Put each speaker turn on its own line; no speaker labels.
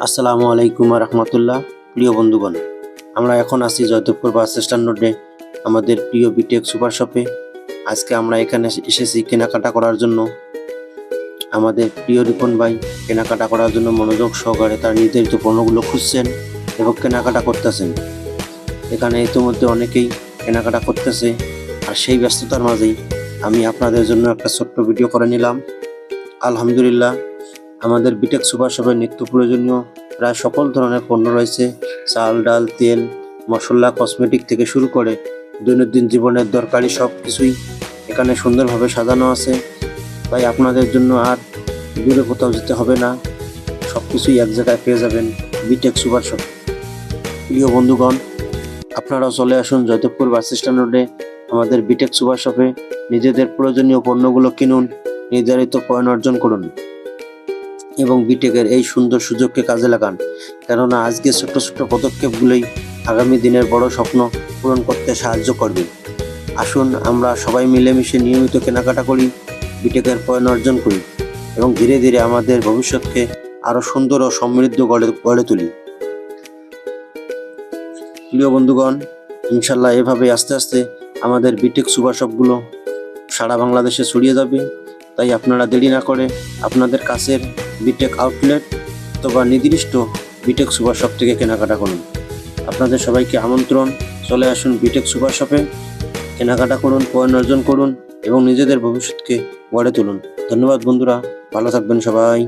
আসসালামু আলাইকুম রহমতুল্লাহ। প্রিয় বন্ধুগণ, আমরা এখন আছি জয়দেবপুর বাস স্ট্যান্ড রোডে আমাদের প্রিয় বিটেক সুপার শপে। আজকে আমরা এখানে এসেছি কেনাকাটা করার জন্য। আমাদের প্রিয় রিপন ভাই কেনাকাটা করার জন্য মনোযোগ সহকারে তার নির্ধারিত পণ্যগুলো খুঁজছেন এবং কেনাকাটা করতেছেন। এখানে ইতিমধ্যে অনেকেই কেনাকাটা করতেছে, আর সেই ব্যস্ততার মাঝেই আমি আপনাদের জন্য একটা ছোট্ট ভিডিও করে নিলাম। আলহামদুলিল্লাহ, আমাদের বিটেক সুপার শপে নিত্য প্রয়োজনীয় প্রায় সকল ধরনের পণ্য রয়েছে। চাল, ডাল, তেল, মশলা, কসমেটিক থেকে শুরু করে দৈনন্দিন জীবনের দরকারি সব কিছুই এখানে সুন্দরভাবে সাজানো আছে। তাই আপনাদের জন্য আর দূরে কোথাও যেতে হবে না, সব কিছুই এক জায়গায় পেয়ে যাবেন বিটেক সুপার শপ। প্রিয় বন্ধুগণ, আপনারাও চলে আসুন জয়দেবপুর বাস স্ট্যান্ড রোডে আমাদের বিটেক সুপার শপে। নিজেদের প্রয়োজনীয় পণ্যগুলো কিনুন, নির্ধারিত পয়েন্ট অর্জন করুন এবং বিটেকের এই সুন্দর সুযোগকে কাজে লাগান। কেননা আজকে ছোট্ট ছোট্ট পদক্ষেপগুলোই আগামী দিনের বড় স্বপ্ন পূরণ করতে সাহায্য করবে। আসুন আমরা সবাই মিলেমিশে নিয়মিত কেনাকাটা করি, বিটেকের পয়েন্ট অর্জন করি এবং ধীরে ধীরে আমাদের ভবিষ্যৎকে আরও সুন্দর ও সমৃদ্ধ গড়ে তুলি। প্রিয় বন্ধুগণ, ইনশাল্লাহ এভাবে আস্তে আস্তে আমাদের বিটেক সুপার শপগুলো সারা বাংলাদেশে ছড়িয়ে যাবে। তাই আপনারা দেরি না করে আপনাদের কাছের বিটেক আউটলেট অথবা নির্দিষ্ট বিটেক সুপার শপ থেকে কেনাকাটা করুন। আপনাদের সবাইকে আমন্ত্রণ, চলে আসুন বিটেক সুপার শপে, কেনাকাটা করুন, পয়েন্ট অর্জন করুন এবং নিজেদের ভবিষ্যৎকে গড়ে তুলুন। ধন্যবাদ বন্ধুরা, ভালো থাকবেন সবাই।